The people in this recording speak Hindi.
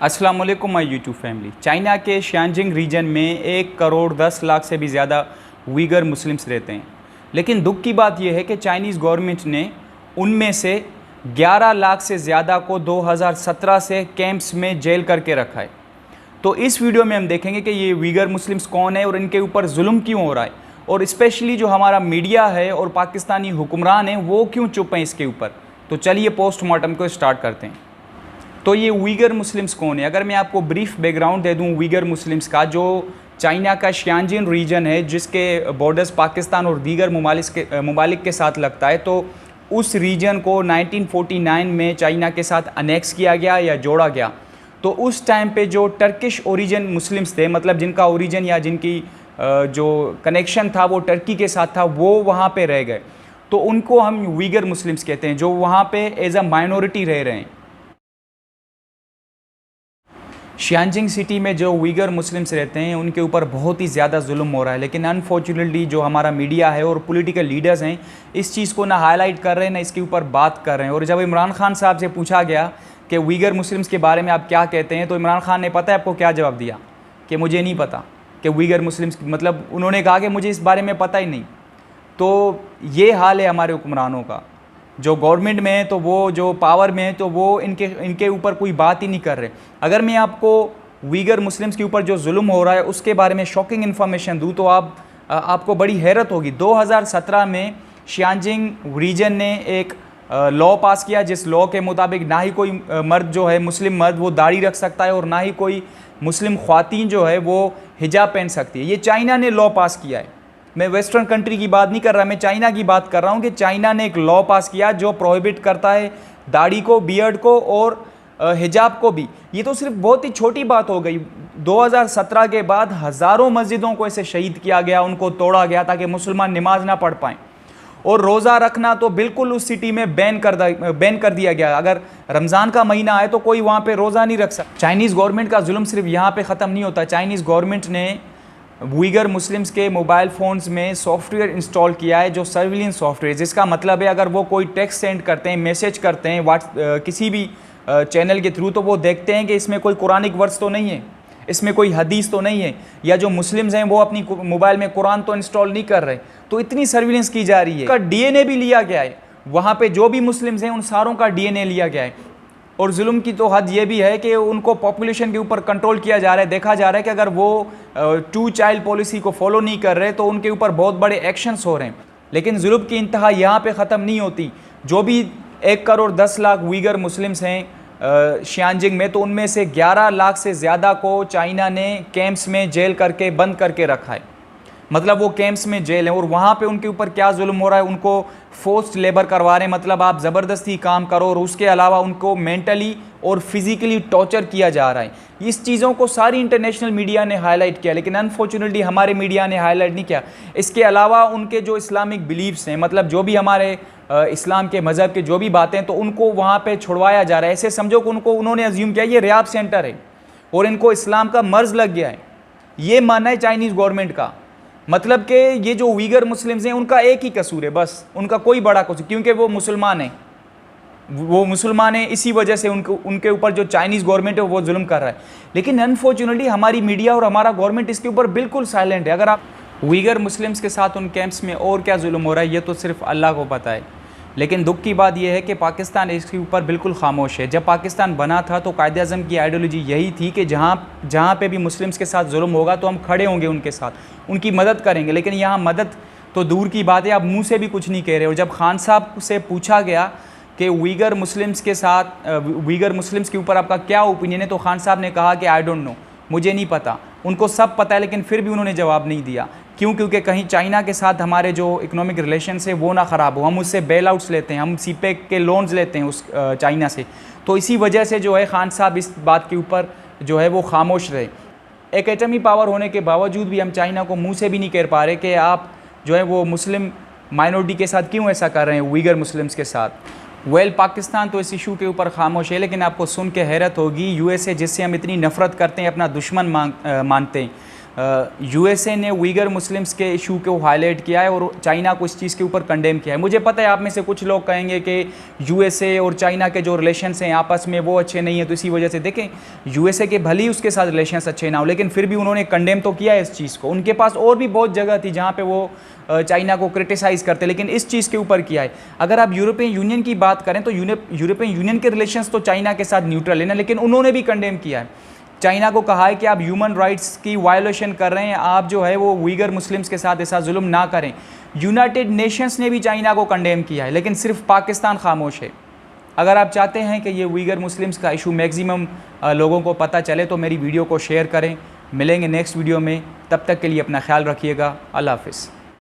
अस्सलाम वालेकुम माय यूट्यूब फैमिली। चाइना के शियांजिंग रीजन में 1 करोड़ 10 लाख से भी ज़्यादा उइगर मुस्लिम्स रहते हैं, लेकिन दुख की बात यह है कि चाइनीज़ गवर्नमेंट ने उनमें से 11 लाख से ज़्यादा को 2017 से कैंप्स में जेल करके रखा है। तो इस वीडियो में हम देखेंगे कि ये उइगर मुस्लिम्स कौन है और इनके ऊपर जुल्म क्यों हो रहा है, और स्पेशली जो हमारा मीडिया है और पाकिस्तानी हुक्मरान हैं वो क्यों चुप हैं इसके ऊपर। तो चलिए पोस्टमार्टम को स्टार्ट करते हैं। तो ये उइगर मुस्लिम्स कौन है? अगर मैं आपको ब्रीफ बैकग्राउंड दे दूं उइगर मुस्लिम्स का, जो चाइना का शियांजिन रीजन है जिसके बॉर्डर्स पाकिस्तान और दीगर ममालिक के साथ लगता है, तो उस रीजन को 1949 में चाइना के साथ अनेक्स किया गया या जोड़ा गया। तो उस टाइम पे जो टर्किश ओरिजिन मुस्लिम्स थे, मतलब जिनका ओरिजिन या जिनकी जो कनेक्शन था वो टर्की के साथ था, वो वहाँ पे रह गए। तो उनको हम उइगर मुस्लिम्स कहते हैं, जो वहाँ पे एज अ माइनॉरिटी रह रहे हैं। शियांजिंग सिटी में जो उइगर मुस्लिम्स रहते हैं उनके ऊपर बहुत ही ज़्यादा जुल्म हो रहा है, लेकिन अनफॉर्चुनेटली जो हमारा मीडिया है और पॉलिटिकल लीडर्स हैं इस चीज़ को ना हाईलाइट कर रहे हैं ना इसके ऊपर बात कर रहे हैं। और जब इमरान खान साहब से पूछा गया कि उइगर मुस्लिम्स के बारे में आप क्या कहते हैं, तो इमरान खान ने पता है आपको क्या जवाब दिया? कि मुझे नहीं पता कि उइगर मुस्लिम्स, मतलब उन्होंने कहा कि मुझे इस बारे में पता ही नहीं। तो ये हाल है हमारे हुक्मरानों का, जो गवर्नमेंट में है तो वो जो पावर में है तो वो इनके ऊपर कोई बात ही नहीं कर रहे। अगर मैं आपको उइगर मुस्लिम्स के ऊपर जो जुल्म हो रहा है उसके बारे में शॉकिंग इन्फॉर्मेशन दूँ तो आपको बड़ी हैरत होगी। 2017 में शियांजिंग रीजन ने एक लॉ पास किया, जिस लॉ के मुताबिक ना ही कोई मर्द जो है, मुस्लिम मर्द, वो दाढ़ी रख सकता है और ना ही कोई मुस्लिम ख्वातीन जो है वो हिजाब पहन सकती है। ये चाइना ने लॉ पास किया है। मैं वेस्टर्न कंट्री की बात नहीं कर रहा, मैं चाइना की बात कर रहा हूँ कि चाइना ने एक लॉ पास किया जो प्रोहिबिट करता है दाढ़ी को, बियर्ड को और हिजाब को भी। ये तो सिर्फ बहुत ही छोटी बात हो गई। 2017 के बाद हज़ारों मस्जिदों को ऐसे शहीद किया गया, उनको तोड़ा गया ताकि मुसलमान नमाज ना पढ़ पाएँ। और रोज़ा रखना तो बिल्कुल उस सिटी में बैन कर दिया गया। अगर रमज़ान का महीना आए तो कोई वहाँ पे रोज़ा नहीं रख सकता। चाइनीज़ गवर्नमेंट का जुल्म सिर्फ यहाँ पे ख़त्म नहीं होता। चाइनीज़ गवर्नमेंट ने उइगर मुस्लिम्स के मोबाइल फ़ोन्स में सॉफ्टवेयर इंस्टॉल किया है, जो सर्विलेंस सॉफ्टवेयर, जिसका मतलब है अगर वो कोई टेक्स्ट सेंड करते हैं, मैसेज करते हैं किसी भी चैनल के थ्रू, तो वो देखते हैं कि इसमें कोई कुरानिक वर्ड्स तो नहीं है, इसमें कोई हदीस तो नहीं है, या जो मुस्लिम्स हैं वो अपनी मोबाइल में कुरान तो इंस्टॉल नहीं कर रहे। तो इतनी सर्विलेंस की जा रही है। का डीएनए भी लिया गया है, वहाँ पे जो भी मुस्लिम्स हैं उन सारों का डीएनए लिया गया है। और जुल्म की तो हद ये भी है कि उनको पॉपुलेशन के ऊपर कंट्रोल किया जा रहा है। देखा जा रहा है कि अगर वो 2 चाइल्ड पॉलिसी को फॉलो नहीं कर रहे तो उनके ऊपर बहुत बड़े एक्शंस हो रहे हैं। लेकिन जुल्म की इंतहा यहाँ पे ख़त्म नहीं होती। जो भी 1 करोड़ 10 लाख उइगर मुस्लिम्स हैं शियांजिंग में, तो उनमें से 11 लाख से ज़्यादा को चाइना ने कैंप्स में जेल करके बंद करके रखा है। मतलब वो कैंप्स में जेल है और वहाँ पे उनके ऊपर क्या जुल्म हो रहा है, उनको फोर्स्ड लेबर करवा रहे हैं, मतलब आप ज़बरदस्ती काम करो, और उसके अलावा उनको मेंटली और फिज़िकली टॉर्चर किया जा रहा है। इस चीज़ों को सारी इंटरनेशनल मीडिया ने हाईलाइट किया, लेकिन अनफॉर्चुनेटली हमारे मीडिया ने हाईलाइट नहीं किया। इसके अलावा उनके जो इस्लामिक बिलीव्स हैं, मतलब जो भी हमारे इस्लाम के मज़हब के जो भी बातें हैं, तो उनको वहाँ पर छुड़वाया जा रहा है। ऐसे समझो कि उन्होंने अज्यूम किया ये रियाब सेंटर है और इनको इस्लाम का मर्ज़ लग गया है। ये मानना है चाइनीज़ गवर्नमेंट का। मतलब कि ये जो उइगर मुस्लिम्स हैं उनका एक ही कसूर है, बस उनका कोई बड़ा कसूर, क्योंकि वो मुसलमान हैं, इसी वजह से उनके ऊपर जो चाइनीज़ गवर्नमेंट है वो जुल्म कर रहा है। लेकिन अनफॉर्चुनेटली हमारी मीडिया और हमारा गवर्नमेंट इसके ऊपर बिल्कुल साइलेंट है। अगर आप उइगर मुस्लिम्स के साथ उन कैंप्स में और क्या जुल्म हो रहा है ये तो सिर्फ अल्लाह को पता है। लेकिन दुख की बात यह है कि पाकिस्तान इसके ऊपर बिल्कुल खामोश है। जब पाकिस्तान बना था तो कायदे-ए-आज़म की आइडियोलॉजी यही थी कि जहाँ पे भी मुस्लिम्स के साथ जुल्म होगा तो हम खड़े होंगे उनके साथ, उनकी मदद करेंगे। लेकिन यहाँ मदद तो दूर की बात है, आप मुंह से भी कुछ नहीं कह रहे। और जब खान साहब से पूछा गया कि उइगर मुस्लिम्स के ऊपर आपका क्या ओपिनियन है, तो खान साहब ने कहा कि आई डोंट नो, मुझे नहीं पता। उनको सब पता है लेकिन फिर भी उन्होंने जवाब नहीं दिया। क्यों? क्योंकि कहीं चाइना के साथ हमारे जो इकोनॉमिक रिलेशंस है वो ना ख़राब हो। हम उससे बेल आउट्स लेते हैं, हम सीपेक के लोन्स लेते हैं उस चाइना से। तो इसी वजह से जो है खान साहब इस बात के ऊपर जो है वो खामोश रहे। एक एटमी पावर होने के बावजूद भी हम चाइना को मुंह से भी नहीं कह पा रहे कि आप जो है वो मुस्लिम माइनॉरिटी के साथ क्यों ऐसा कर रहे हैं, उइगर मुस्लिम्स के साथ। पाकिस्तान तो इस इशू के ऊपर खामोश है, लेकिन आपको सुन के हैरत होगी यूएसए, जिससे हम इतनी नफ़रत करते हैं, अपना दुश्मन मानते हैं, यूएसए ने उइगर मुस्लिम्स के इशू को हाईलाइट किया है और चाइना को इस चीज़ के ऊपर कंडेम किया है। मुझे पता है आप में से कुछ लोग कहेंगे कि यूएसए और चाइना के जो रिलेशंस हैं आपस में वो अच्छे नहीं हैं, तो इसी वजह से देखें यूएसए के भले ही उसके साथ रिलेशंस अच्छे ना हो, लेकिन फिर भी उन्होंने कंडेम तो किया है इस चीज़ को। उनके पास और भी बहुत जगह थी जहाँ पर वो चाइना को क्रिटिसाइज़ करते, लेकिन इस चीज़ के ऊपर किया है। अगर आप यूरोपियन यूनियन की बात करें तो यूरोपियन यूनियन के रिलेशंस तो चाइना के साथ न्यूट्रल है ना, लेकिन उन्होंने भी कंडेम किया है। चाइना को कहा है कि आप ह्यूमन राइट्स की वायलेशन कर रहे हैं, आप जो है वो उइगर मुस्लिम्स के साथ ऐसा जुल्म ना करें। यूनाइटेड नेशंस ने भी चाइना को कंडेम किया है, लेकिन सिर्फ पाकिस्तान खामोश है। अगर आप चाहते हैं कि ये उइगर मुस्लिम्स का इशू मैक्सिमम लोगों को पता चले तो मेरी वीडियो को शेयर करें। मिलेंगे नेक्स्ट वीडियो में, तब तक के लिए अपना ख्याल रखिएगा। अल्लाह हाफ़िज़।